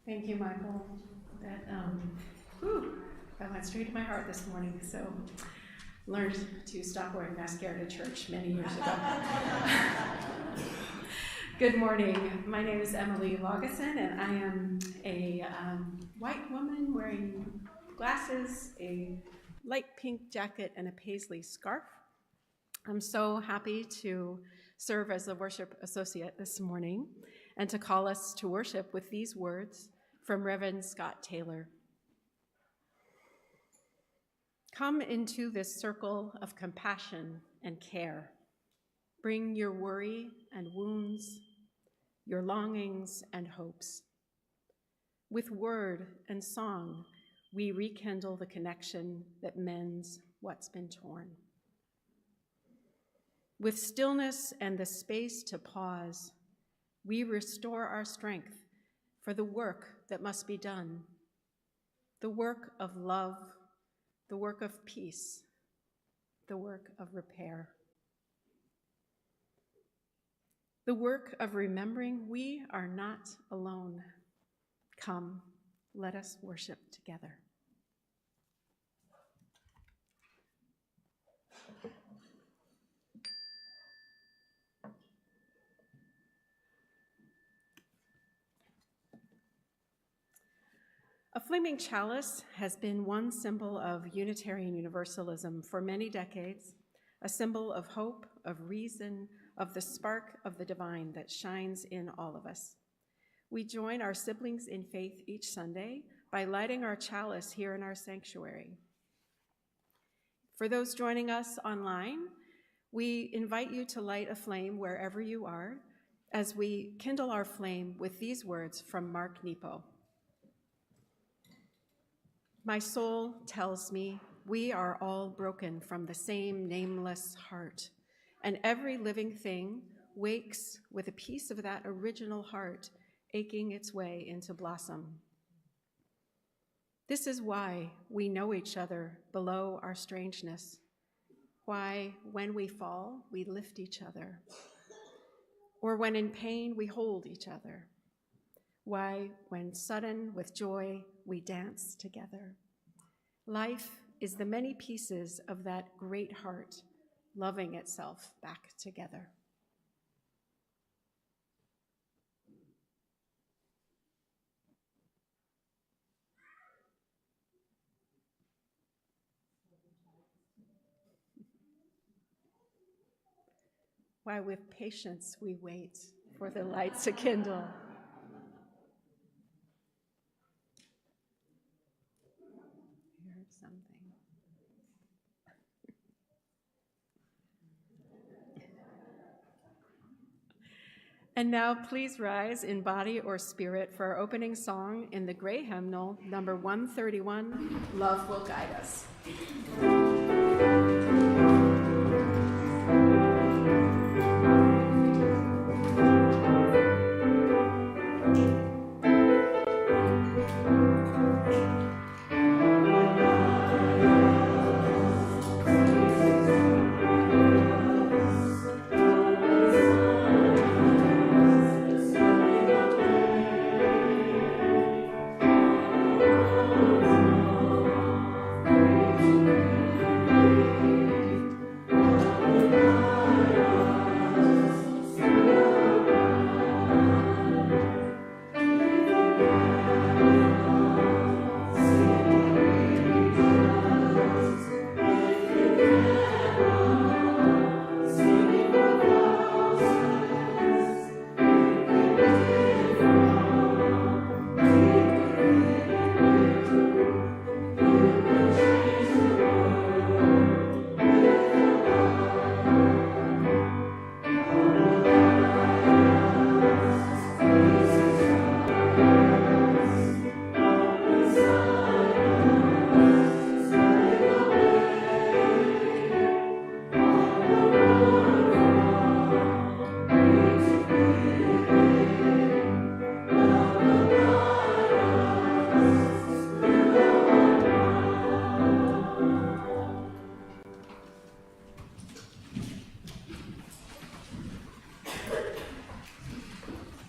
Thank you, Michael. That went straight to my heart this morning. So, learned to stop wearing mascara to church many years ago. Good morning. My name is Emily Laugesen, and I am a white woman wearing glasses, a light pink jacket, and a paisley scarf. I'm so happy to serve as the worship associate this morning and to call us to worship with these words from Reverend Scott Taylor. Come into this circle of compassion and care. Bring your worry and wounds, your longings and hopes. With word and song, we rekindle the connection that mends what's been torn. With stillness and the space to pause, we restore our strength for the work that must be done, the work of love, the work of peace, the work of repair, the work of remembering we are not alone. Come, let us worship together. A flaming chalice has been one symbol of Unitarian Universalism for many decades, a symbol of hope, of reason, of the spark of the divine that shines in all of us. We join our siblings in faith each Sunday by lighting our chalice here in our sanctuary. For those joining us online, we invite you to light a flame wherever you are as we kindle our flame with these words from Mark Nepo. My soul tells me we are all broken from the same nameless heart, and every living thing wakes with a piece of that original heart aching its way into blossom. This is why we know each other below our strangeness, why when we fall, we lift each other, or when in pain, we hold each other, why when sudden with joy, we dance together. Life is the many pieces of that great heart loving itself back together. Why with patience we wait for the light to kindle. Something. And now please rise in body or spirit for our opening song in the Gray Hymnal, number 131, Love Will Guide Us.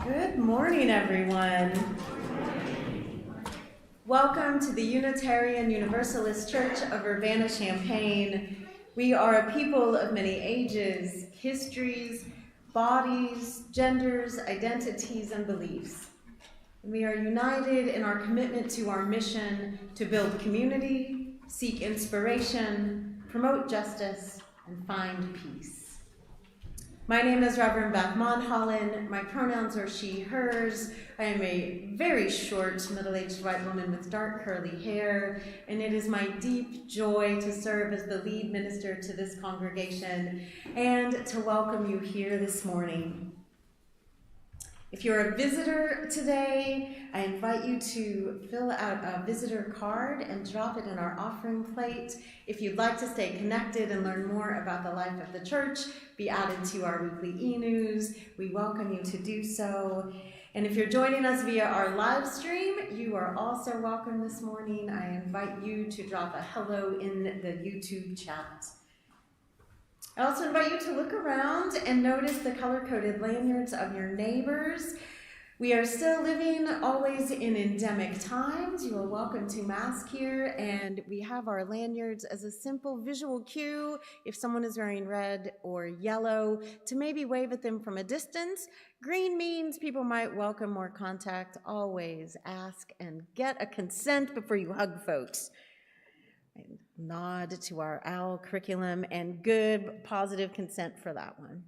Good morning, everyone. Welcome to the Unitarian Universalist Church of Urbana-Champaign. We are a people of many ages, histories, bodies, genders, identities, and beliefs. And we are united in our commitment to our mission to build community, seek inspiration, promote justice, and find peace. My name is Reverend Beth Monholland. My pronouns are she, hers. I am a very short, middle-aged white woman with dark curly hair, and it is my deep joy to serve as the lead minister to this congregation and to welcome you here this morning. If you're a visitor today, I invite you to fill out a visitor card and drop it in our offering plate. If you'd like to stay connected and learn more about the life of the church, be added to our weekly e-news, we welcome you to do so. And if you're joining us via our live stream, you are also welcome this morning. I invite you to drop a hello in the YouTube chat. I also invite you to look around and notice the color-coded lanyards of your neighbors. We are still living always in endemic times. You are welcome to mask here, and we have our lanyards as a simple visual cue if someone is wearing red or yellow to maybe wave at them from a distance. Green means people might welcome more contact. Always ask and get a consent before you hug folks. Nod to our OWL curriculum and good positive consent for that one.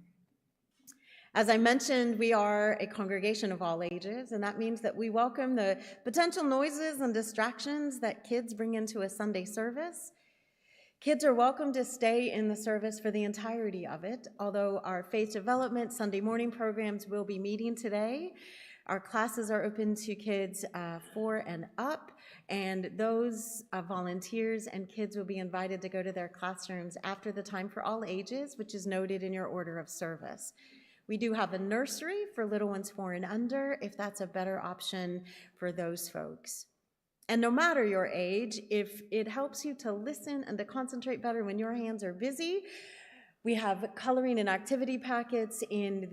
As I mentioned, we are a congregation of all ages, and that means that we welcome the potential noises and distractions that kids bring into a Sunday service. Kids are welcome to stay in the service for the entirety of it, although our faith development Sunday morning programs will be meeting today. Our classes are open to kids 4 and up, and those volunteers and kids will be invited to go to their classrooms after the time for all ages, which is noted in your order of service. We do have a nursery for little ones 4 and under, if that's a better option for those folks. And no matter your age, if it helps you to listen and to concentrate better when your hands are busy, we have coloring and activity packets in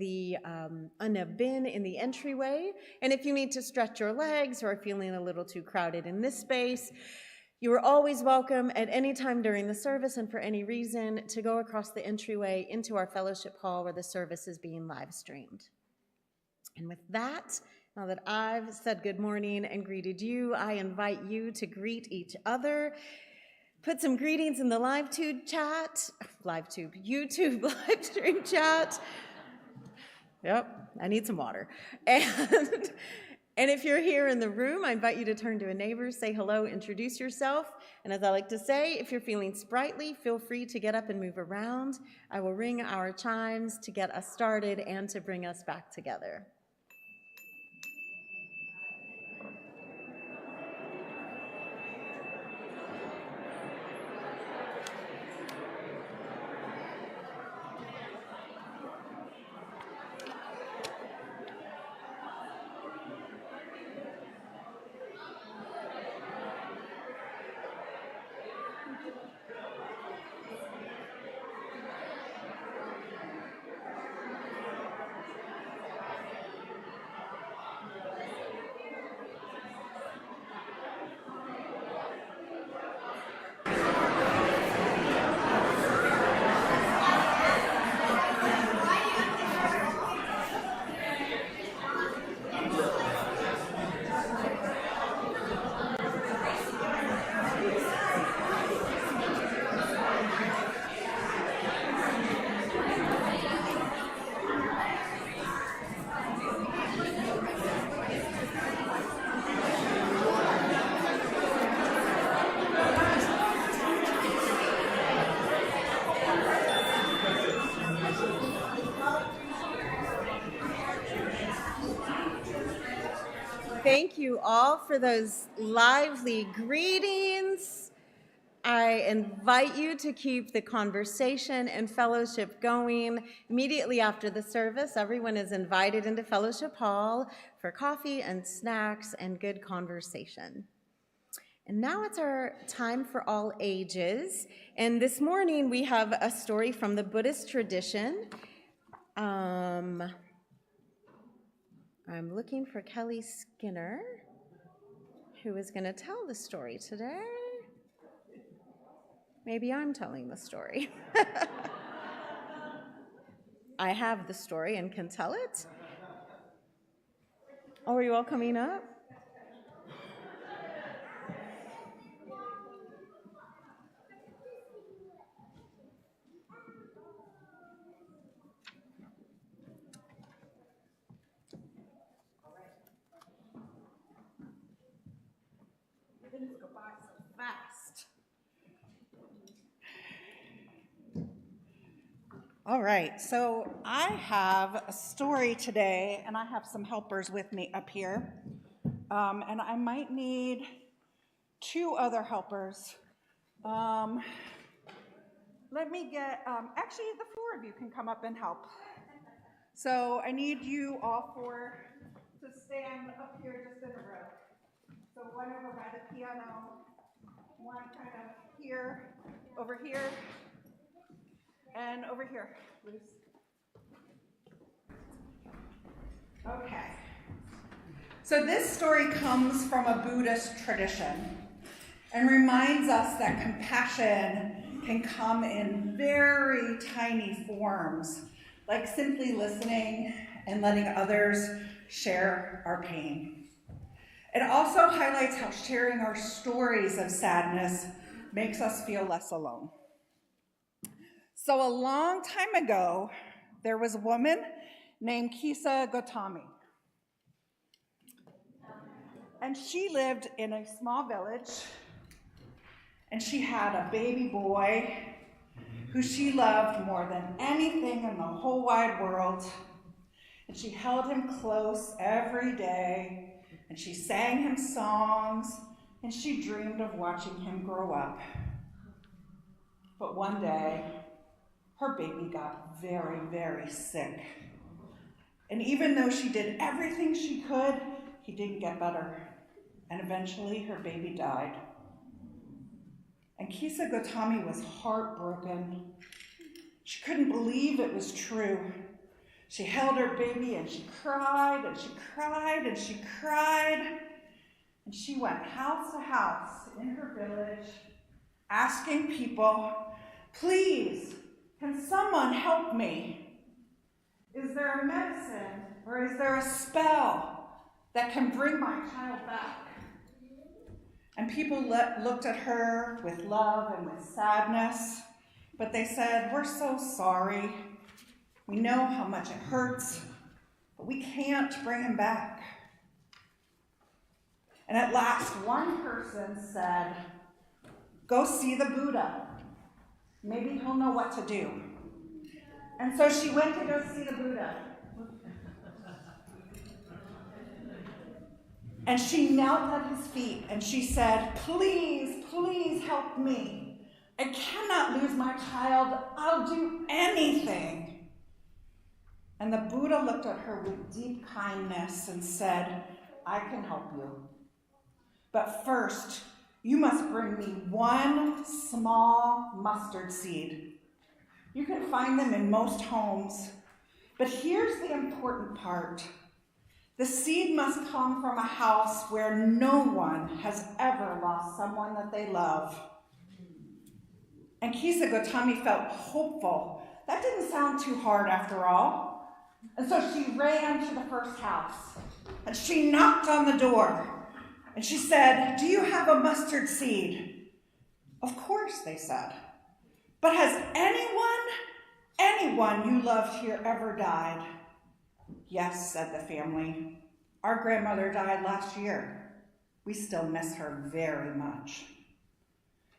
a bin in the entryway. And if you need to stretch your legs or are feeling a little too crowded in this space, you are always welcome at any time during the service and for any reason to go across the entryway into our fellowship hall where the service is being live streamed. And with that, now that I've said good morning and greeted you, I invite you to greet each other. Put some greetings in the YouTube live stream chat. Yep, I need some water. And if you're here in the room, I invite you to turn to a neighbor, say hello, introduce yourself. And as I like to say, if you're feeling sprightly, feel free to get up and move around. I will ring our chimes to get us started and to bring us back together. Thank you all for those lively greetings. I invite you to keep the conversation and fellowship going. Immediately after the service, everyone is invited into Fellowship Hall for coffee and snacks and good conversation. And now it's our time for all ages. And this morning we have a story from the Buddhist tradition. I'm looking for Kelly Skinner. who is going to tell the story today. Maybe I'm telling the story. I have the story and can tell it. Oh, are you all coming up? Minutes go by so fast. All right, so I have a story today, and I have some helpers with me up here. And I might need 2 other helpers. Let me get, actually, the 4 of you can come up and help. So I need you all 4 to stand up here just in a row. So one over by the piano, one kind of here, over here, and over here, Luce. Okay. So this story comes from a Buddhist tradition and reminds us that compassion can come in very tiny forms, like simply listening and letting others share our pain. It also highlights how sharing our stories of sadness makes us feel less alone. So a long time ago, there was a woman named Kisa Gotami. And she lived in a small village, and she had a baby boy who she loved more than anything in the whole wide world. And she held him close every day, and she sang him songs, and she dreamed of watching him grow up. But one day, her baby got very, very sick. And even though she did everything she could, he didn't get better. And eventually, her baby died. And Kisa Gotami was heartbroken. She couldn't believe it was true. She held her baby and she cried and she cried and she cried. And she went house to house in her village, asking people, please, can someone help me? Is there a medicine or is there a spell that can bring my child back? And people looked at her with love and with sadness, but they said, we're so sorry. We know how much it hurts, but we can't bring him back. And at last, one person said, go see the Buddha. Maybe he'll know what to do. And so she went to go see the Buddha. And she knelt at his feet and she said, please, please help me. I cannot lose my child. I'll do anything. And the Buddha looked at her with deep kindness and said, I can help you. But first, you must bring me 1 small mustard seed. You can find them in most homes. But here's the important part. The seed must come from a house where no one has ever lost someone that they love. And Kisa Gotami felt hopeful. That didn't sound too hard after all. And so she ran to the first house, and she knocked on the door, and she said, do you have a mustard seed? Of course, they said. But has anyone you loved here ever died? Yes, said the family. Our grandmother died last year. We still miss her very much.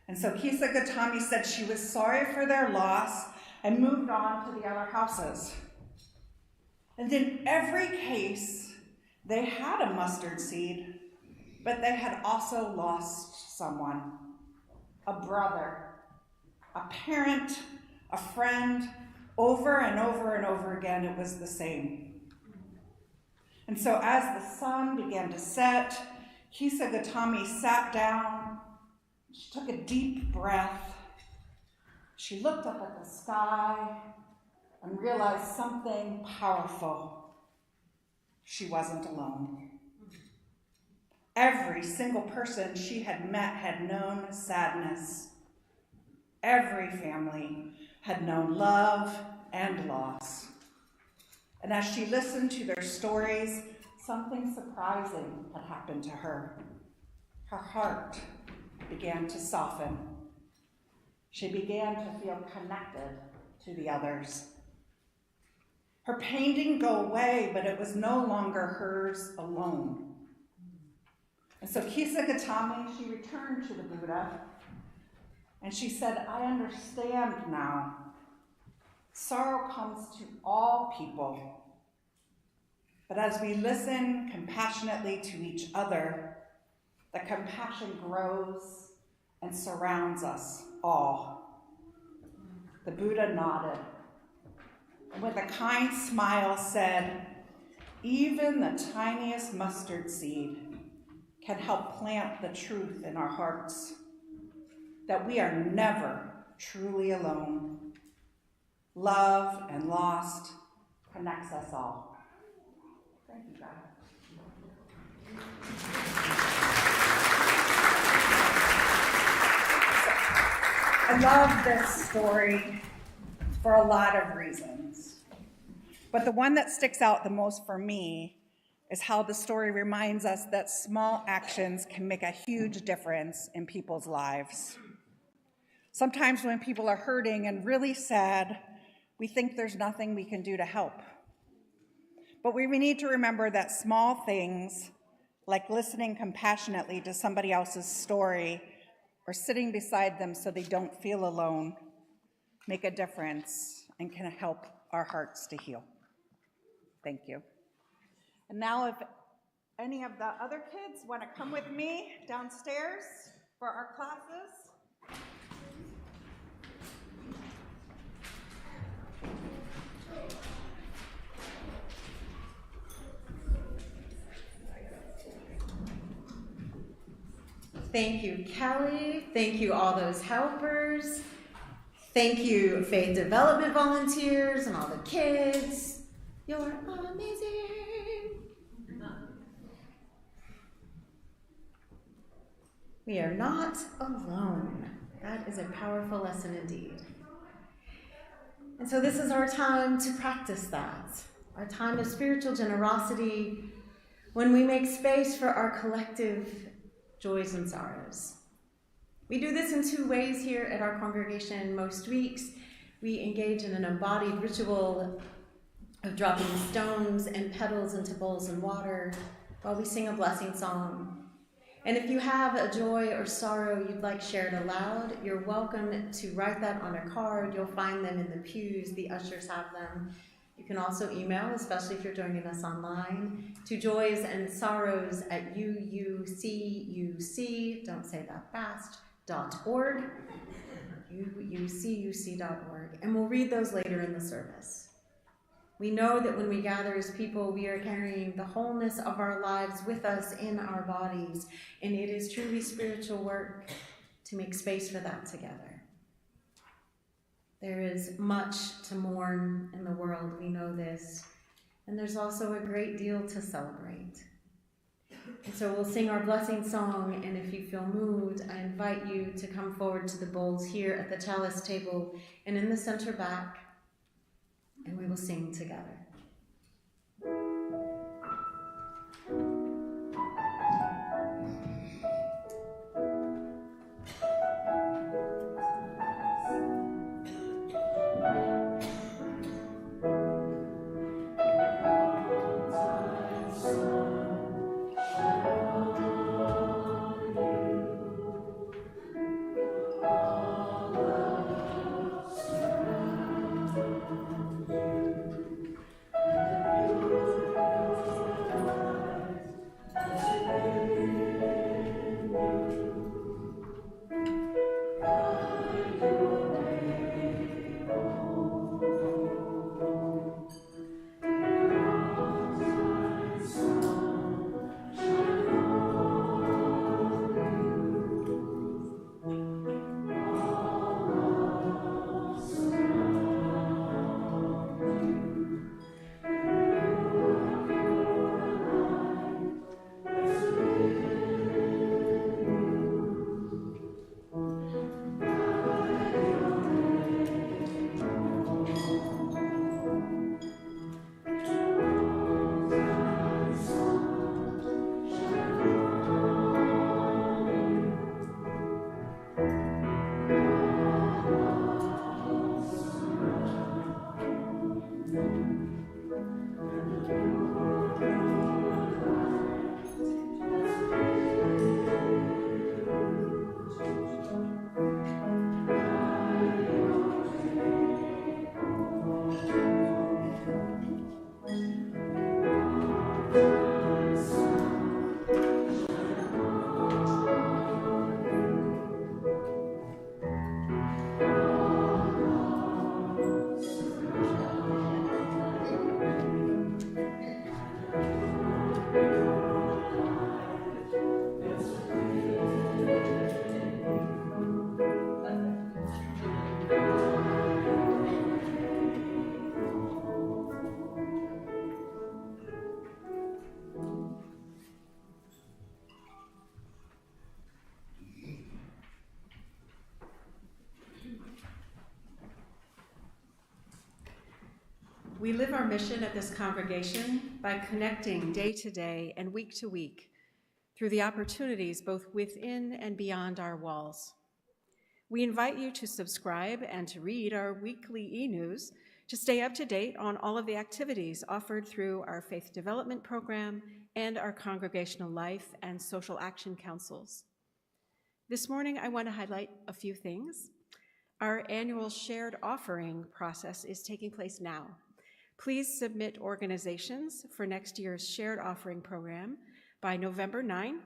And so Kisa Gotami said she was sorry for their loss and moved on to the other houses. And in every case, they had a mustard seed, but they had also lost someone, a brother, a parent, a friend. Over and over and over again, it was the same. And so as the sun began to set, Kisa Gotami sat down. She took a deep breath. She looked up at the sky and realized something powerful. She wasn't alone. Every single person she had met had known sadness. Every family had known love and loss. And as she listened to their stories, something surprising had happened to her. Her heart began to soften. She began to feel connected to the others. Her pain didn't go away, but it was no longer hers alone. And so Kisa Gautami, she returned to the Buddha, and she said, I understand now. Sorrow comes to all people. But as we listen compassionately to each other, the compassion grows and surrounds us all. The Buddha nodded, and with a kind smile said, even the tiniest mustard seed can help plant the truth in our hearts, that we are never truly alone. Love and lost connects us all. Thank you, God. I love this story for a lot of reasons. But the one that sticks out the most for me is how the story reminds us that small actions can make a huge difference in people's lives. Sometimes when people are hurting and really sad, we think there's nothing we can do to help. But we need to remember that small things, like listening compassionately to somebody else's story or sitting beside them so they don't feel alone, make a difference and can help our hearts to heal. Thank you. And now if any of the other kids want to come with me downstairs for our classes. Thank you, Kelly. Thank you, all those helpers. Thank you, faith development volunteers and all the kids. You're amazing. We are not alone. That is a powerful lesson indeed. And so this is our time to practice that, our time of spiritual generosity, when we make space for our collective joys and sorrows. We do this in two ways here at our congregation. Most weeks, we engage in an embodied ritual of dropping stones and petals into bowls and water while we sing a blessing song. And if you have a joy or sorrow you'd like shared aloud, you're welcome to write that on a card. You'll find them in the pews. The ushers have them. You can also email, especially if you're joining us online, to joysandsorrows@uucuc, don't say that fast, .org, uucuc.org, and we'll read those later in the service. We know that when we gather as people, we are carrying the wholeness of our lives with us in our bodies, and it is truly spiritual work to make space for that together. There is much to mourn in the world, we know this, and there's also a great deal to celebrate. And so we'll sing our blessing song, and if you feel moved, I invite you to come forward to the bowls here at the chalice table and in the center back, and we will sing together. We live our mission at this congregation by connecting day to day and week to week through the opportunities both within and beyond our walls. We invite you to subscribe and to read our weekly e-news to stay up to date on all of the activities offered through our faith development program and our congregational life and social action councils. This morning, I want to highlight a few things. Our annual shared offering process is taking place now. Please submit organizations for next year's shared offering program by November 9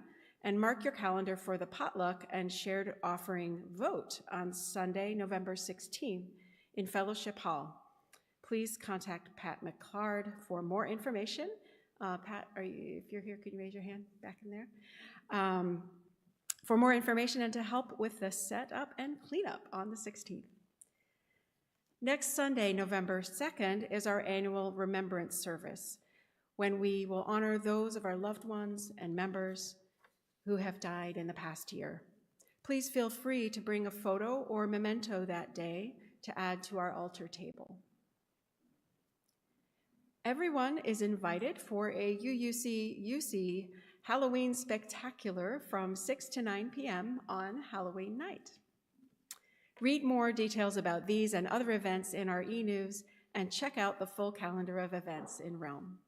and mark your calendar for the potluck and shared offering vote on Sunday, November 16 in Fellowship Hall. Please contact Pat McClard for more information. Pat, if you're here, could you raise your hand back in there? For more information and to help with the setup and cleanup on the 16th. Next Sunday, November 2nd, is our annual remembrance service, when we will honor those of our loved ones and members who have died in the past year. Please feel free to bring a photo or memento that day to add to our altar table. Everyone is invited for a UUC-UC Halloween Spectacular from 6 to 9 p.m. on Halloween night. Read more details about these and other events in our e-news and check out the full calendar of events in Realm.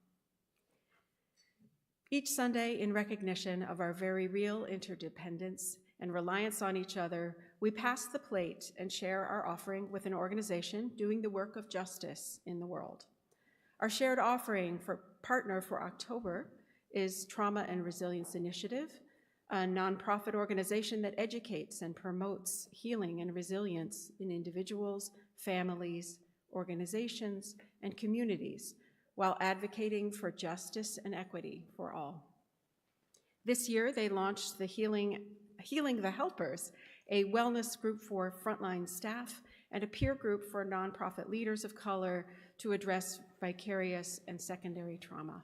Each Sunday, in recognition of our very real interdependence and reliance on each other, we pass the plate and share our offering with an organization doing the work of justice in the world. Our shared offering partner for October is Trauma and Resilience Initiative, a nonprofit organization that educates and promotes healing and resilience in individuals, families, organizations, and communities, while advocating for justice and equity for all. This year, they launched the Healing the Helpers, a wellness group for frontline staff and a peer group for nonprofit leaders of color to address vicarious and secondary trauma.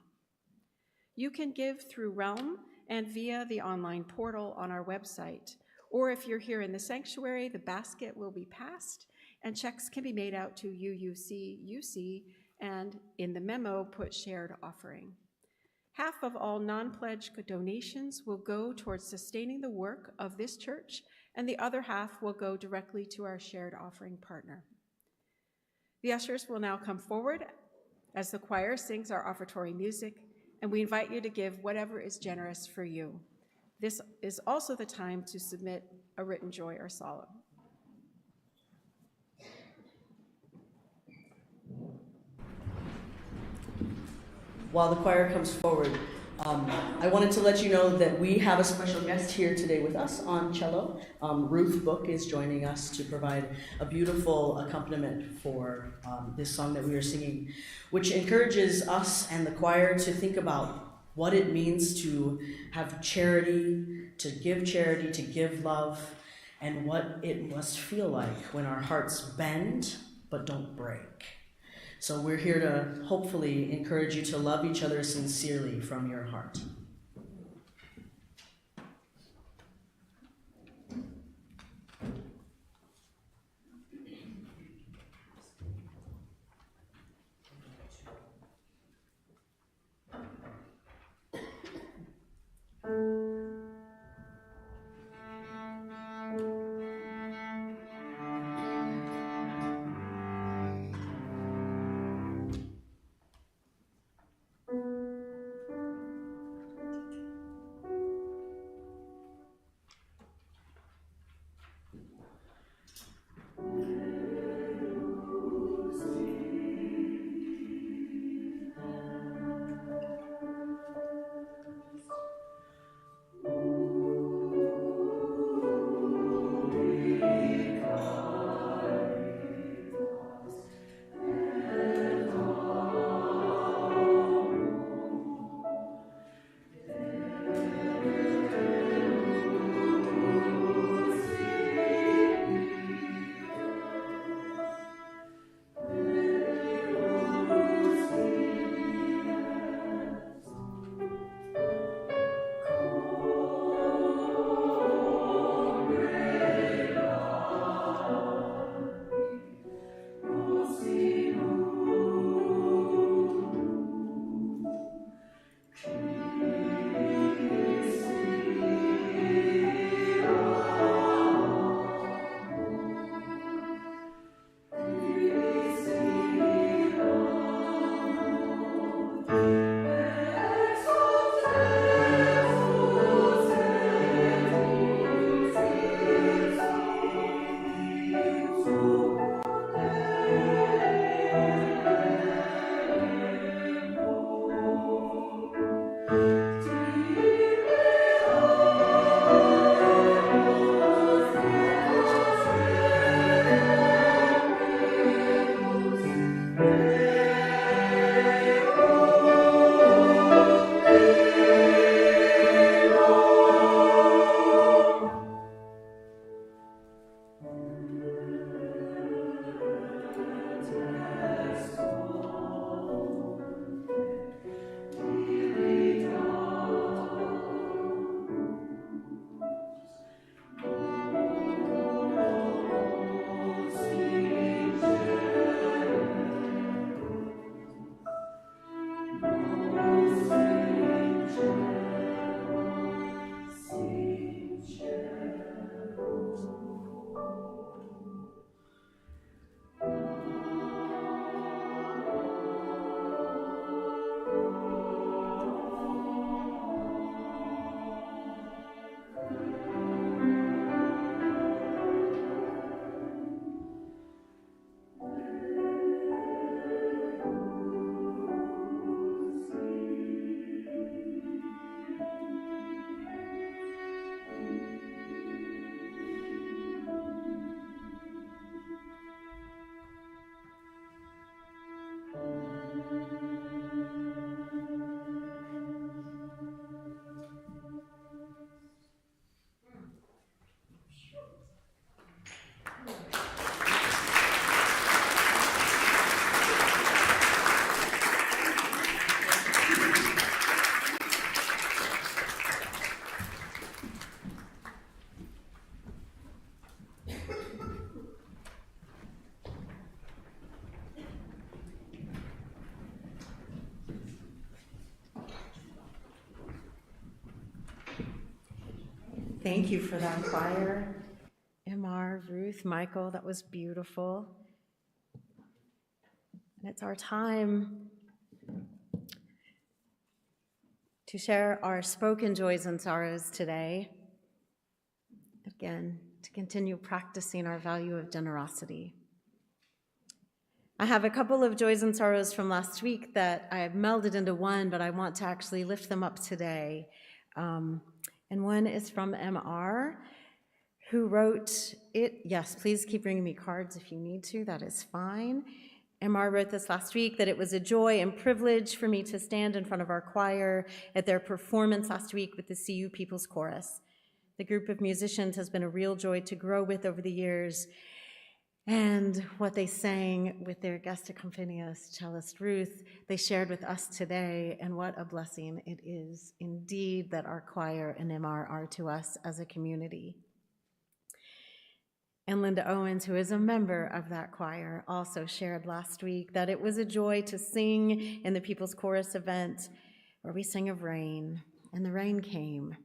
You can give through Realm and via the online portal on our website, or if you're here in the sanctuary, the basket will be passed and checks can be made out to UUC-UC, and in the memo, put shared offering. Half of all non-pledge donations will go towards sustaining the work of this church, and the other half will go directly to our shared offering partner. The ushers will now come forward as the choir sings our offertory music, and we invite you to give whatever is generous for you. This is also the time to submit a written joy or sorrow. While the choir comes forward, I wanted to let you know that we have a special guest here today with us on cello. Ruth Book is joining us to provide a beautiful accompaniment for this song that we are singing, which encourages us and the choir to think about what it means to have charity, to give love, and what it must feel like when our hearts bend but don't break. So we're here to hopefully encourage you to love each other sincerely from your heart. Thank you for that choir. MR, Ruth, Michael, that was beautiful. And it's our time to share our spoken joys and sorrows today. Again, to continue practicing our value of generosity. I have a couple of joys and sorrows from last week that I have melded into one, but I want to actually lift them up today. And one is from MR, who wrote it. Yes, please keep bringing me cards if you need to. That is fine. MR wrote this last week, that it was a joy and privilege for me to stand in front of our choir at their performance last week with the CU People's Chorus. The group of musicians has been a real joy to grow with over the years. And what they sang with their guest accompanist, cellist Ruth, they shared with us today, and what a blessing it is indeed that our choir and MR are to us as a community. And Linda Owens, who is a member of that choir, also shared last week that it was a joy to sing in the People's Chorus event where we sang of rain, and the rain came.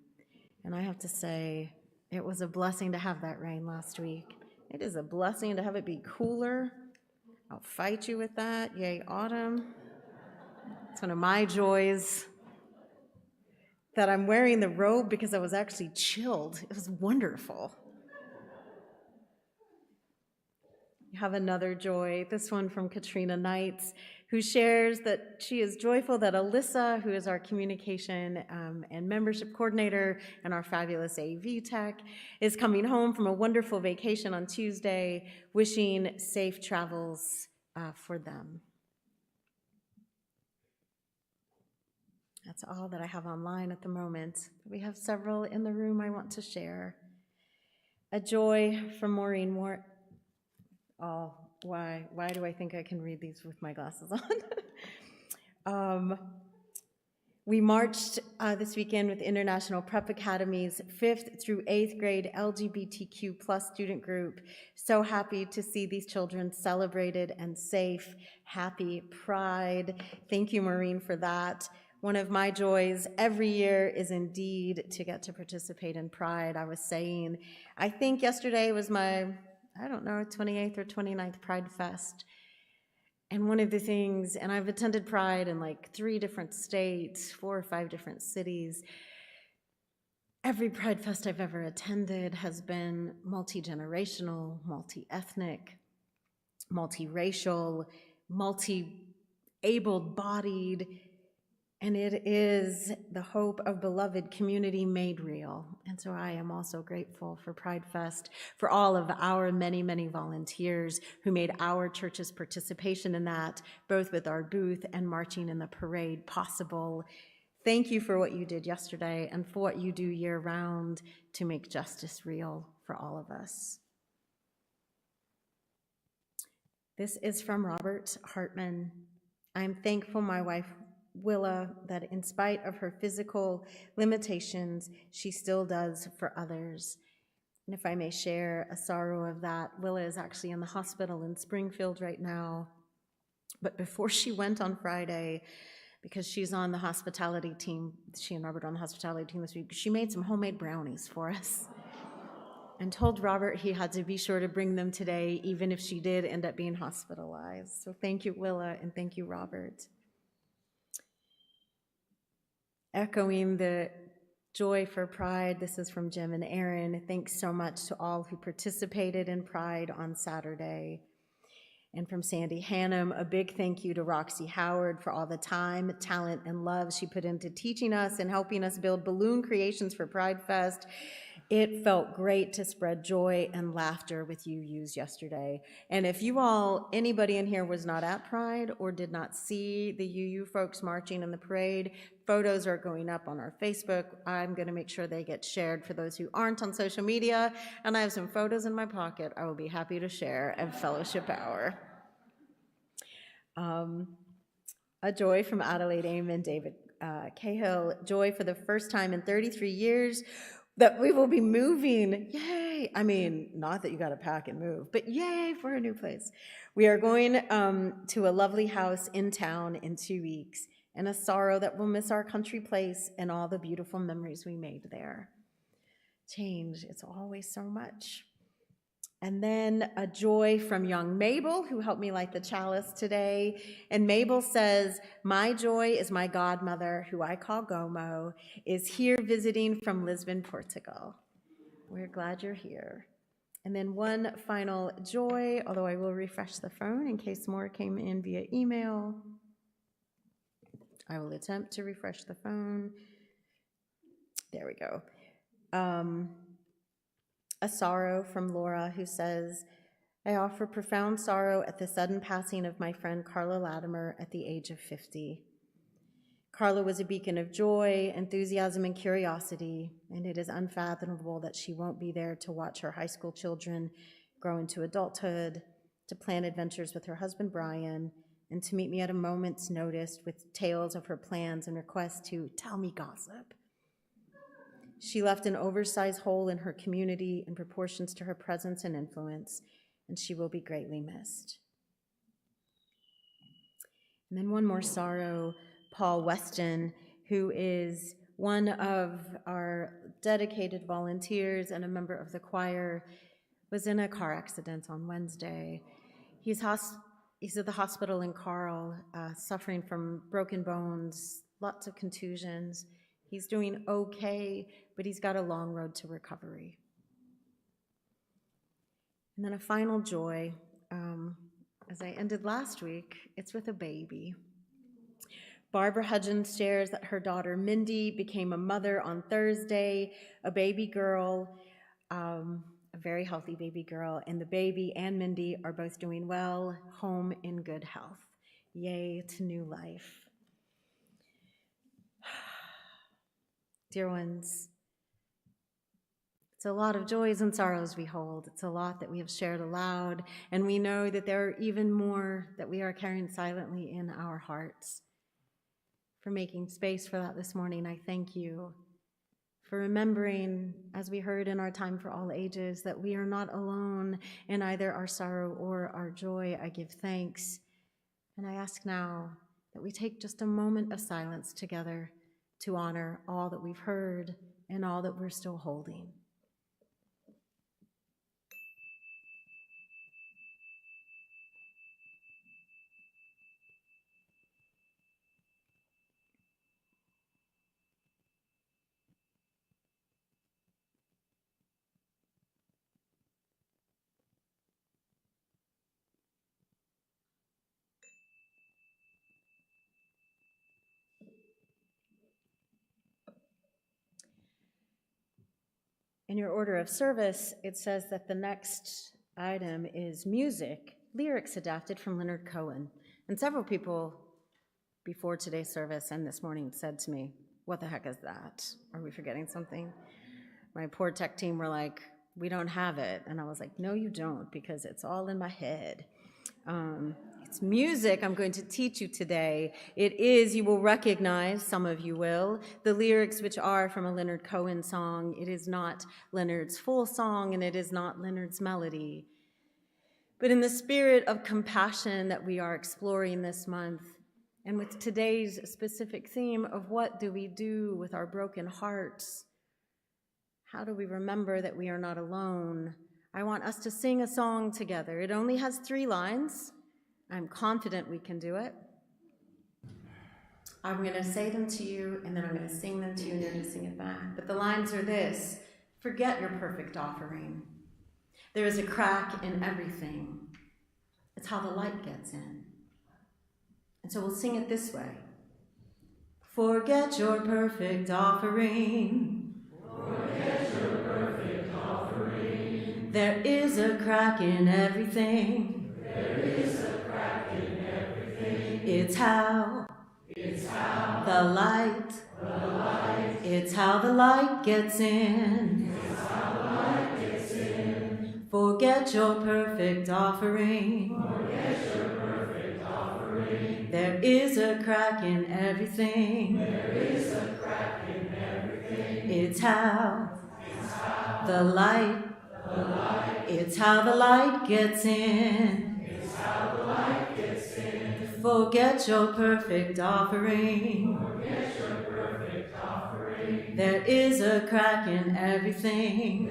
And I have to say, it was a blessing to have that rain last week. It is a blessing to have it be cooler. I'll fight you with that. Yay, autumn. It's one of my joys that I'm wearing the robe because I was actually chilled. It was wonderful. You have another joy, this one from Katrina Knights, who shares that she is joyful that Alyssa, who is our communication and membership coordinator and our fabulous AV tech, is coming home from a wonderful vacation on Tuesday, wishing safe travels for them. That's all that I have online at the moment. We have several in the room I want to share. A joy from Maureen Moore. Oh, why do I think I can read these with my glasses on? We marched this weekend with International Prep Academy's 5th through 8th grade LGBTQ+ student group. So happy to see these children celebrated and safe. Happy Pride. Thank you, Maureen, for that. One of my joys every year is indeed to get to participate in Pride. I was saying, I think yesterday was my 28th or 29th Pride Fest. And one of the things, and I've attended Pride in like 3 different states, 4 or 5 different cities. Every Pride Fest I've ever attended has been multi-generational, multi-ethnic, multiracial, multi-able-bodied, and it is the hope of beloved community made real. And so I am also grateful for Pride Fest, for all of our many, many volunteers who made our church's participation in that, both with our booth and marching in the parade, possible. Thank you for what you did yesterday and for what you do year-round to make justice real for all of us. This is from Robert Hartman. I'm thankful my wife Willa, that in spite of her physical limitations, she still does for others. And if I may share a sorrow of that, Willa is actually in the hospital in Springfield right now. But before she went on Friday, because she's on the hospitality team, she and Robert are on the hospitality team this week, she made some homemade brownies for us and told Robert he had to be sure to bring them today, even if she did end up being hospitalized. So thank you, Willa, and thank you, Robert. Echoing the joy for Pride, this is from Jim and Aaron. Thanks so much to all who participated in Pride on Saturday. And from Sandy Hannum, a big thank you to Roxy Howard for all the time, talent, and love she put into teaching us and helping us build balloon creations for Pride Fest. It felt great to spread joy and laughter with UUs yesterday. And if you all, anybody in here was not at Pride or did not see the UU folks marching in the parade, photos are going up on our Facebook. I'm going to make sure they get shared for those who aren't on social media. And I have some photos in my pocket I will be happy to share at Fellowship Hour. A joy from Adelaide Aim and David Cahill. Joy for the first time in 33 years that we will be moving. Yay! I mean, not that you got to pack and move, but yay for a new place. We are going to a lovely house in town in 2 weeks, and a sorrow that we'll miss our country place and all the beautiful memories we made there. Change, it's always so much. And then a joy from young Mabel, who helped me light the chalice today. And Mabel says, my joy is my godmother, who I call Gomo, is here visiting from Lisbon, Portugal. We're glad you're here. And then one final joy, although I will refresh the phone in case more came in via email. I will attempt to refresh the phone. There we go. A sorrow from Laura, who says, I offer profound sorrow at the sudden passing of my friend Carla Latimer at the age of 50. Carla was a beacon of joy, enthusiasm, and curiosity, and it is unfathomable that she won't be there to watch her high school children grow into adulthood, to plan adventures with her husband Brian, and to meet me at a moment's notice with tales of her plans and requests to tell me gossip. She left an oversized hole in her community in proportions to her presence and influence, and she will be greatly missed. And then one more sorrow, Paul Weston, who is one of our dedicated volunteers and a member of the choir, was in a car accident on Wednesday. He's at the hospital in Carl, suffering from broken bones, lots of contusions. He's doing okay, but he's got a long road to recovery. And then a final joy, as I ended last week, it's with a baby. Barbara Hudgens shares that her daughter Mindy became a mother on Thursday, a baby girl, a very healthy baby girl, and the baby and Mindy are both doing well, home in good health. Yay to new life. Dear ones, it's a lot of joys and sorrows we hold. It's a lot that we have shared aloud, and we know that there are even more that we are carrying silently in our hearts. For making space for that this morning, I thank you. For remembering, as we heard in our Time for All Ages, that we are not alone in either our sorrow or our joy. I give thanks, and I ask now that we take just a moment of silence together to honor all that we've heard and all that we're still holding. In your order of service, it says that the next item is music, lyrics adapted from Leonard Cohen. And several people before today's service and this morning said to me, what the heck is that? Are we forgetting something? My poor tech team were like, we don't have it. And I was like, no, you don't, because it's all in my head. It's music I'm going to teach you today. It is, you will recognize, some of you will, the lyrics which are from a Leonard Cohen song. It is not Leonard's full song, and it is not Leonard's melody. But in the spirit of compassion that we are exploring this month, and with today's specific theme of what do we do with our broken hearts, how do we remember that we are not alone, I want us to sing a song together. It only has 3 lines. I'm confident we can do it. I'm going to say them to you, and then I'm going to sing them to you, and you're going to sing it back. But the lines are this: forget your perfect offering. There is a crack in everything. It's how the light gets in. And so we'll sing it this way. Forget your perfect offering. Forget your perfect offering. There is a crack in everything. There is a crack in everything. It's how the light, it's how the light gets in. It's how the light gets in. Forget your perfect offering. Forget your perfect offering. There is a crack in everything. There is a crack in everything. It's how the light, it's how the light gets in. It's how the light gets in. Forget your perfect offering. Forget your perfect offering. There is a crack in everything.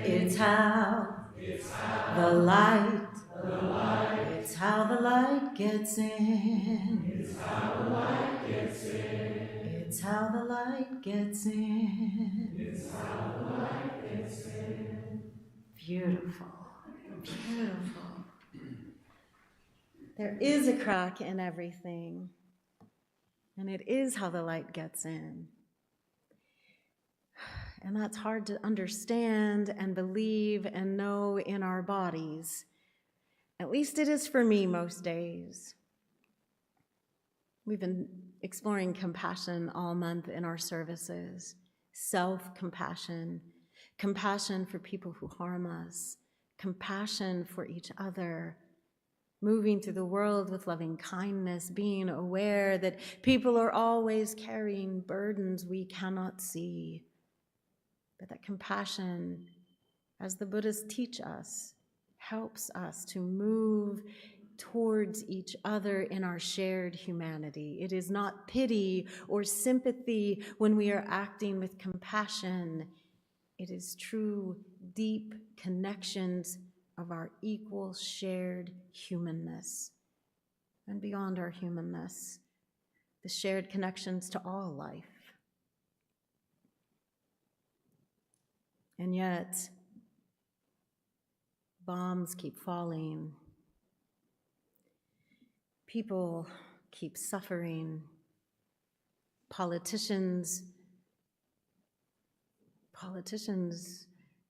It's how the light, it's how the light gets in. It's how the light gets in. It's how the light gets in. It's how the light gets in. Beautiful, beautiful. There is a crack in everything, and it is how the light gets in. And that's hard to understand and believe and know in our bodies. At least it is for me most days. We've been exploring compassion all month in our services. Self-compassion, compassion for people who harm us, compassion for each other, moving through the world with loving kindness, being aware that people are always carrying burdens we cannot see. But that compassion, as the Buddhists teach us, helps us to move towards each other in our shared humanity. It is not pity or sympathy when we are acting with compassion. It is true, deep connections of our equal shared humanness. And beyond our humanness, the shared connections to all life. And yet, bombs keep falling. People keep suffering. Politicians,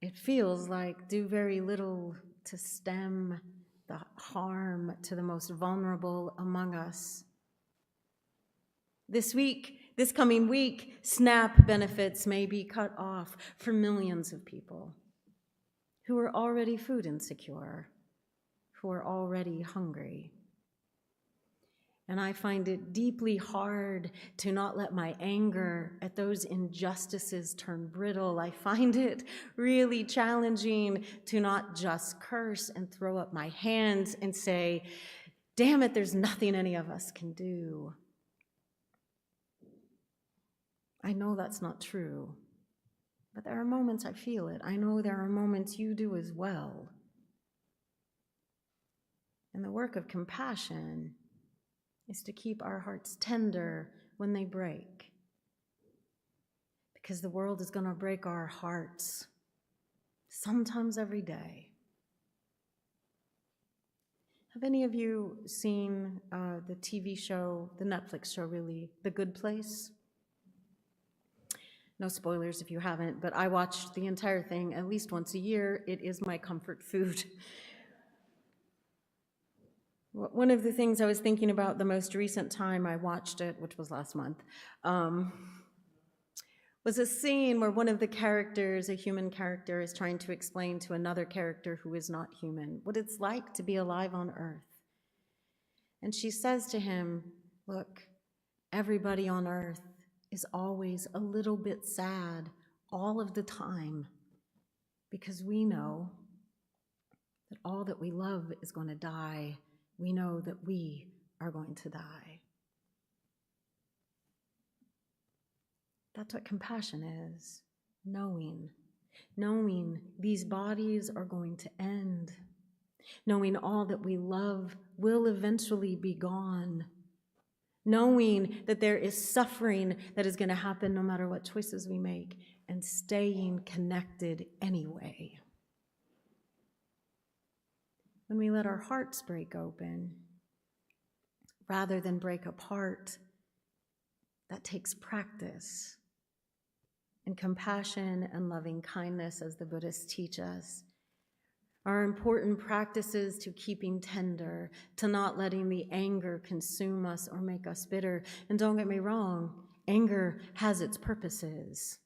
it feels like, do very little to stem the harm to the most vulnerable among us. This coming week, SNAP benefits may be cut off for millions of people who are already food insecure, who are already hungry. And I find it deeply hard to not let my anger at those injustices turn brittle. I find it really challenging to not just curse and throw up my hands and say, damn it, there's nothing any of us can do. I know that's not true, but there are moments I feel it. I know there are moments you do as well. And the work of compassion is to keep our hearts tender when they break. Because the world is going to break our hearts, sometimes every day. Have any of you seen the TV show, the Netflix show really, The Good Place? No spoilers if you haven't, but I watch the entire thing at least once a year. It is my comfort food. One of the things I was thinking about the most recent time I watched it, which was last month, was a scene where one of the characters, a human character, is trying to explain to another character who is not human what it's like to be alive on Earth. And she says to him, look, everybody on Earth is always a little bit sad all of the time because we know that all that we love is going to die. We know that we are going to die. That's what compassion is, knowing these bodies are going to end, knowing all that we love will eventually be gone, knowing that there is suffering that is going to happen no matter what choices we make, and staying connected anyway. When we let our hearts break open, rather than break apart, that takes practice. And compassion and loving kindness, as the Buddhists teach us, are important practices to keeping tender, to not letting the anger consume us or make us bitter. And don't get me wrong, anger has its purposes.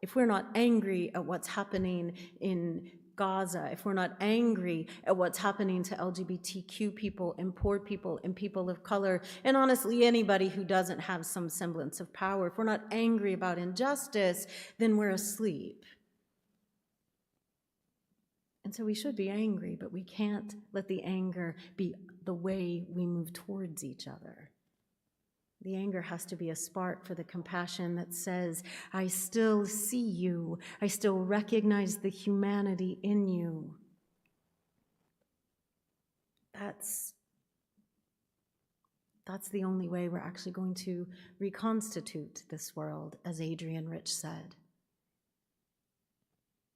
If we're not angry at what's happening in Gaza, if we're not angry at what's happening to LGBTQ people and poor people and people of color, and honestly anybody who doesn't have some semblance of power, if we're not angry about injustice, then we're asleep. And so we should be angry, but we can't let the anger be the way we move towards each other. The anger has to be a spark for the compassion that says, I still see you. I still recognize the humanity in you. That's the only way we're actually going to reconstitute this world, as Adrienne Rich said.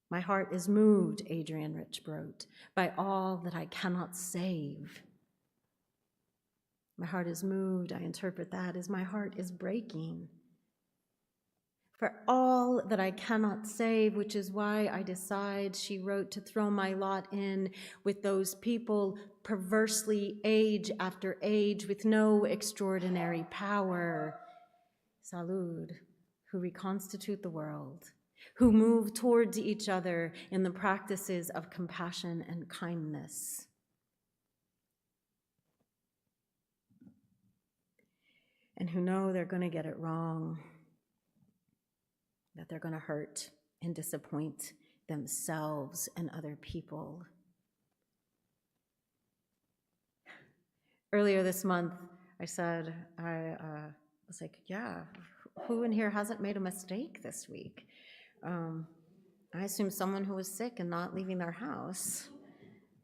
My heart is moved, Adrienne Rich wrote, by all that I cannot save. My heart is moved, I interpret that as my heart is breaking. For all that I cannot save, which is why I decide, she wrote, to throw my lot in with those people perversely age after age with no extraordinary power. Salud, who reconstitute the world, who move towards each other in the practices of compassion and kindness. And who know they're going to get it wrong, that they're going to hurt and disappoint themselves and other people. Earlier this month, I said, I was like, yeah, who in here hasn't made a mistake this week? I assume someone who was sick and not leaving their house.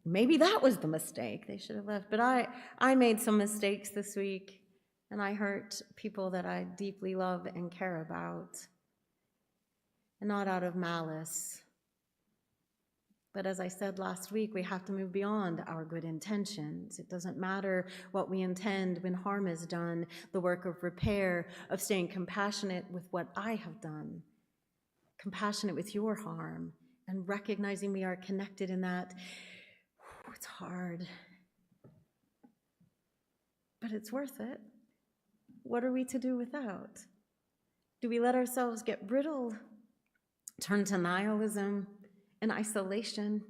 Maybe that was the mistake. They should have left. But I made some mistakes this week, and I hurt people that I deeply love and care about. And not out of malice. But as I said last week, we have to move beyond our good intentions. It doesn't matter what we intend when harm is done, the work of repair, of staying compassionate with what I have done, compassionate with your harm, and recognizing we are connected in that. It's hard, but it's worth it. What are we to do without? Do we let ourselves get brittle, turn to nihilism and isolation?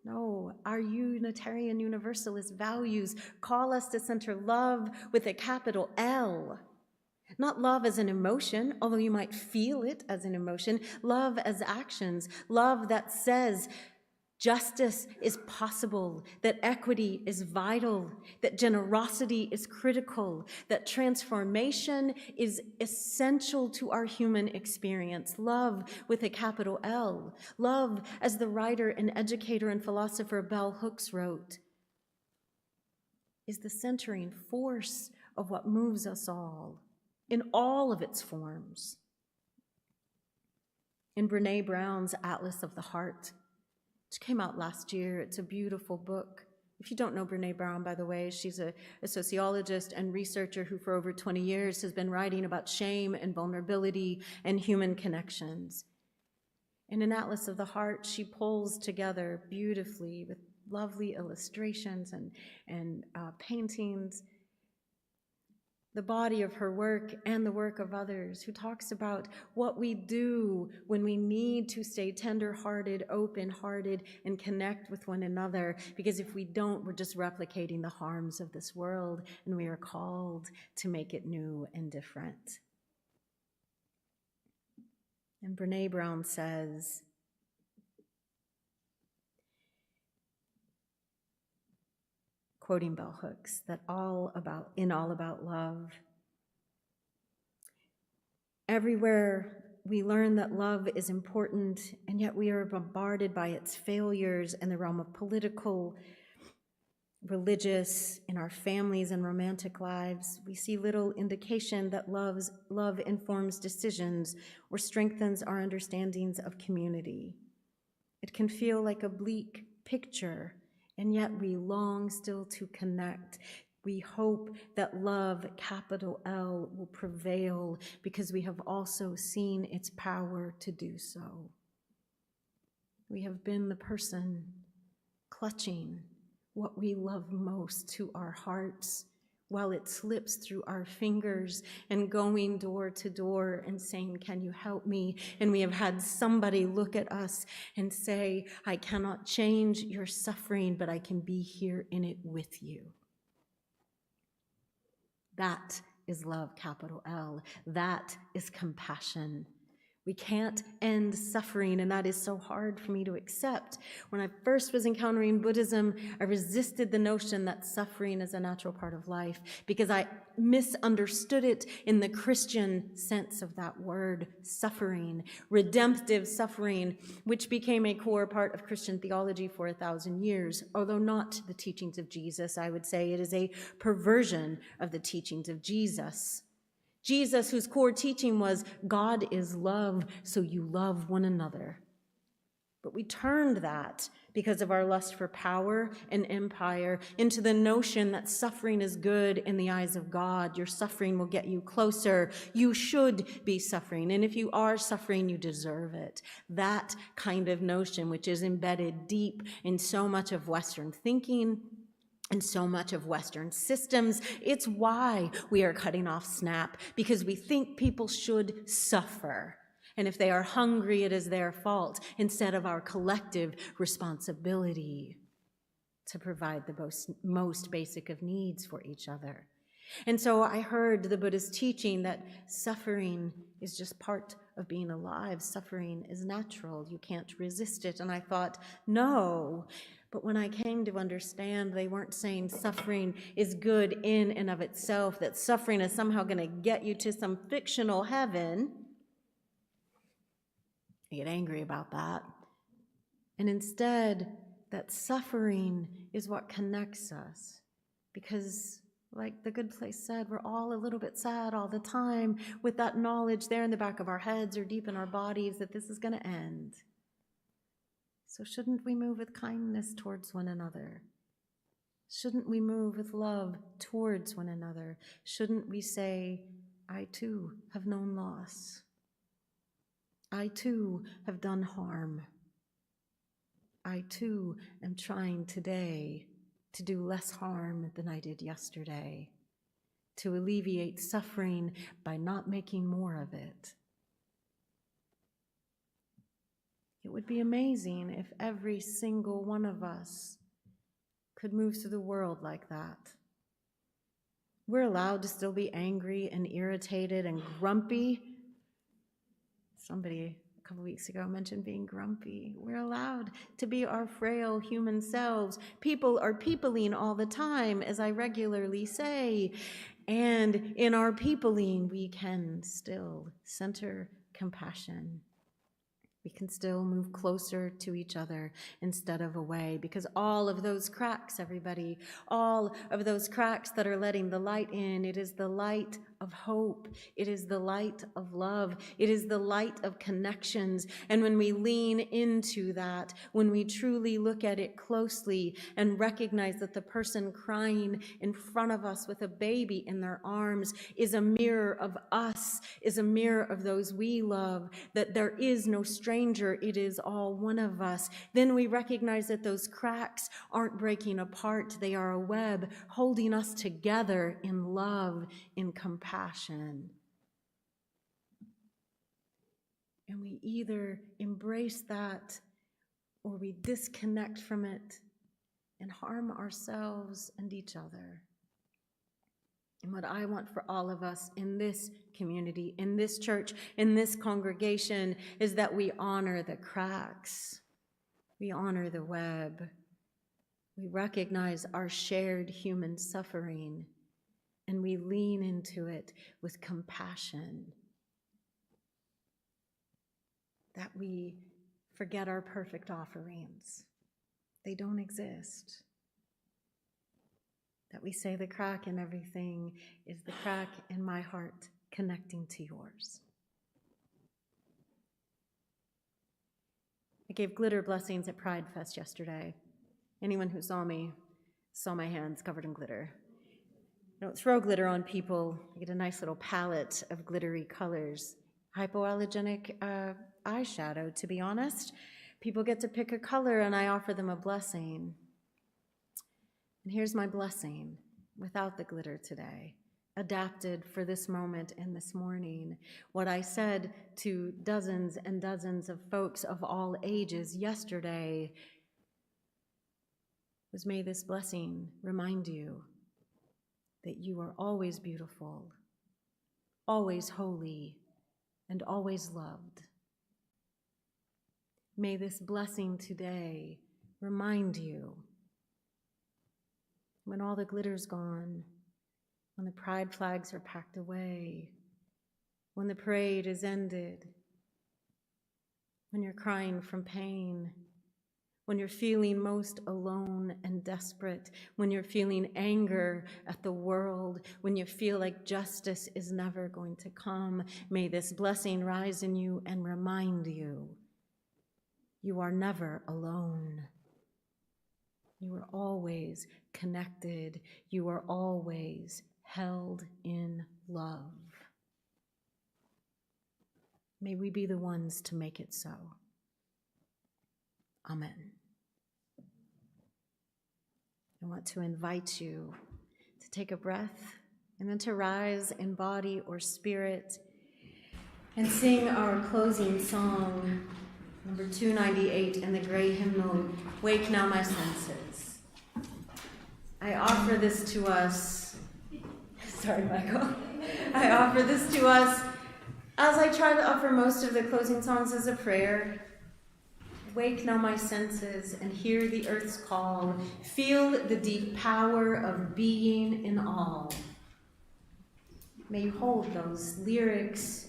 No, our Unitarian Universalist values call us to center love with a capital L. Not love as an emotion, although you might feel it as an emotion. Love as actions. Love that says justice is possible, that equity is vital, that generosity is critical, that transformation is essential to our human experience. Love with a capital L. Love, as the writer and educator and philosopher Bell Hooks wrote, is the centering force of what moves us all, in all of its forms. In Brene Brown's Atlas of the Heart, which came out last year, it's a beautiful book. If you don't know Brene Brown, by the way, she's a sociologist and researcher who for over 20 years has been writing about shame and vulnerability and human connections. In an Atlas of the Heart, she pulls together beautifully with lovely illustrations and paintings the body of her work and the work of others, who talks about what we do when we need to stay tender-hearted, open-hearted, and connect with one another, because if we don't, we're just replicating the harms of this world, and we are called to make it new and different. And Brene Brown says, quoting Bell Hooks, that all about love, everywhere we learn that love is important, and yet we are bombarded by its failures in the realm of political, religious, in our families and romantic lives. We see little indication that love informs decisions or strengthens our understandings of community. It can feel like a bleak picture, and yet we long still to connect. We hope that love, capital L, will prevail because we have also seen its power to do so. We have been the person clutching what we love most to our hearts while it slips through our fingers and going door to door and saying, "Can you help me?" And we have had somebody look at us and say, "I cannot change your suffering, but I can be here in it with you." That is love, capital L. That is compassion. We can't end suffering, and that is so hard for me to accept. When I first was encountering Buddhism, I resisted the notion that suffering is a natural part of life because I misunderstood it in the Christian sense of that word, suffering, redemptive suffering, which became a core part of Christian theology for 1,000 years. Although not the teachings of Jesus, I would say it is a perversion of the teachings of Jesus. Jesus, whose core teaching was, God is love, so you love one another. But we turned that, because of our lust for power and empire, into the notion that suffering is good in the eyes of God. Your suffering will get you closer. You should be suffering. And if you are suffering, you deserve it. That kind of notion, which is embedded deep in so much of Western thinking, and so much of Western systems. It's why we are cutting off SNAP, because we think people should suffer. And if they are hungry, it is their fault, instead of our collective responsibility to provide the most basic of needs for each other. And so I heard the Buddha's teaching that suffering is just part of being alive. Suffering is natural. You can't resist it. And I thought, no. But when I came to understand, they weren't saying suffering is good in and of itself, that suffering is somehow going to get you to some fictional heaven. I get angry about that. And instead, that suffering is what connects us. Because, like the Good Place said, we're all a little bit sad all the time with that knowledge there in the back of our heads or deep in our bodies that this is going to end. So shouldn't we move with kindness towards one another? Shouldn't we move with love towards one another? Shouldn't we say, I too have known loss. I too have done harm. I too am trying today to do less harm than I did yesterday, to alleviate suffering by not making more of it. It would be amazing if every single one of us could move through the world like that. We're allowed to still be angry and irritated and grumpy. Somebody a couple weeks ago mentioned being grumpy. We're allowed to be our frail human selves. People are peopling all the time, as I regularly say. And in our peopling, we can still center compassion. We can still move closer to each other instead of away, because all of those cracks, everybody, all of those cracks that are letting the light in, it is the light of hope. It is the light of love. It is the light of connections. And when we lean into that, when we truly look at it closely and recognize that the person crying in front of us with a baby in their arms is a mirror of us, is a mirror of those we love, that there is no stranger, it is all one of us, then we recognize that those cracks aren't breaking apart. They are a web holding us together in love, in compassion. And we either embrace that or we disconnect from it and harm ourselves and each other. And what I want for all of us in this community, in this church, in this congregation, is that we honor the cracks. We honor the web. We recognize our shared human suffering, and we lean into it with compassion. That we forget our perfect offerings. They don't exist. That we say the crack in everything is the crack in my heart connecting to yours. I gave glitter blessings at Pride Fest yesterday. Anyone who saw me saw my hands covered in glitter. I don't throw glitter on people. I get a nice little palette of glittery colors. Hypoallergenic eyeshadow, to be honest. People get to pick a color and I offer them a blessing. And here's my blessing, without the glitter today, adapted for this moment and this morning. What I said to dozens and dozens of folks of all ages yesterday was, may this blessing remind you that you are always beautiful, always holy, and always loved. May this blessing today remind you, when all the glitter's gone, when the pride flags are packed away, when the parade is ended, when you're crying from pain, when you're feeling most alone and desperate, when you're feeling anger at the world, when you feel like justice is never going to come, may this blessing rise in you and remind you, you are never alone. You are always connected. You are always held in love. May we be the ones to make it so. Amen. I want to invite you to take a breath and then to rise in body or spirit and sing our closing song, number 298 in the gray hymnal, Wake Now My Senses. I offer this to us, sorry Michael, I offer this to us as I try to offer most of the closing songs as a prayer. Wake now my senses and hear the earth's call. Feel the deep power of being in all. May you hold those lyrics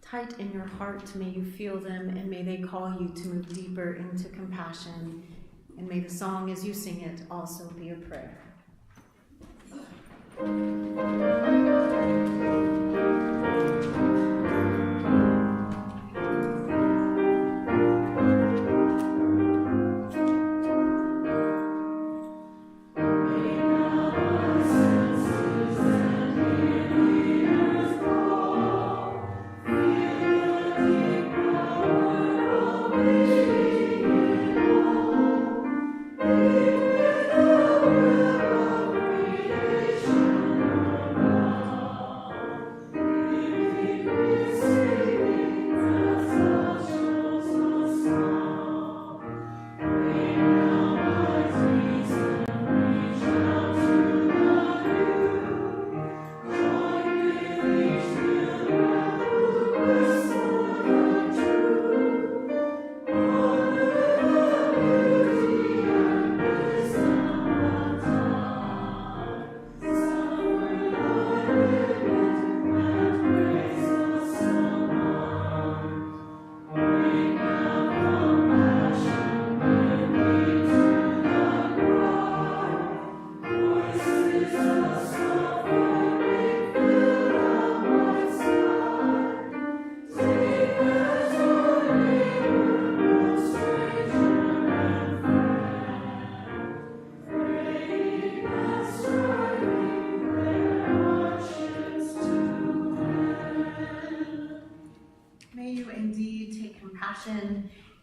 tight in your heart. May you feel them, and may they call you to move deeper into compassion. And may the song as you sing it also be a prayer.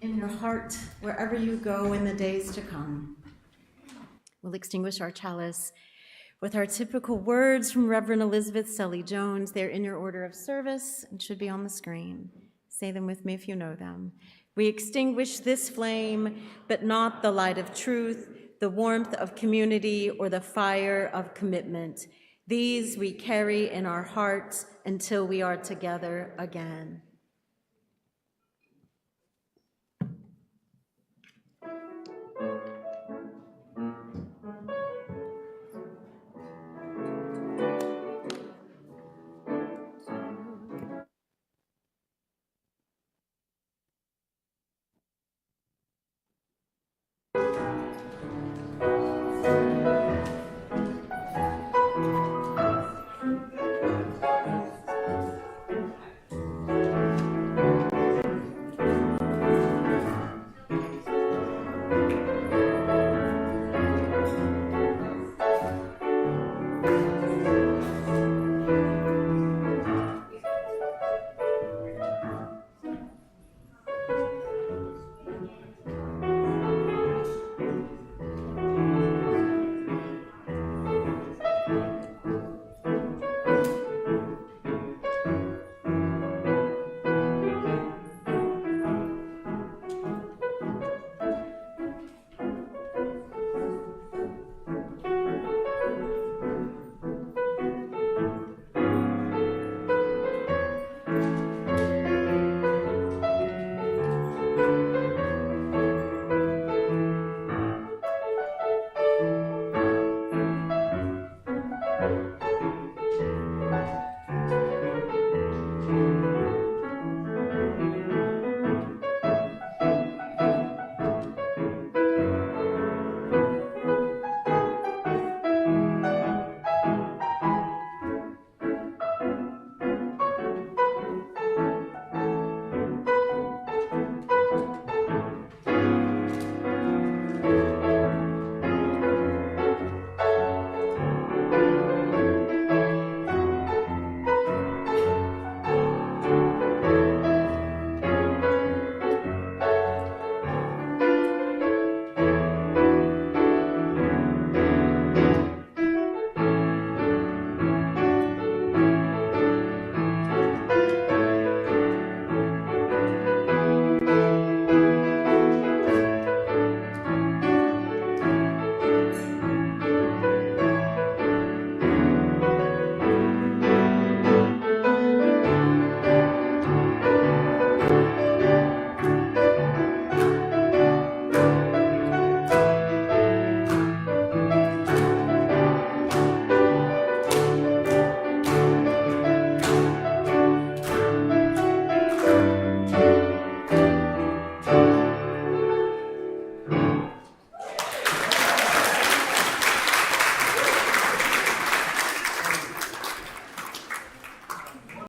In your heart, wherever you go in the days to come. We'll extinguish our chalice with our typical words from Reverend Elizabeth Sully Jones. They're in your order of service and should be on the screen. Say them with me if you know them. We extinguish this flame, but not the light of truth, the warmth of community, or the fire of commitment. These we carry in our hearts until we are together again.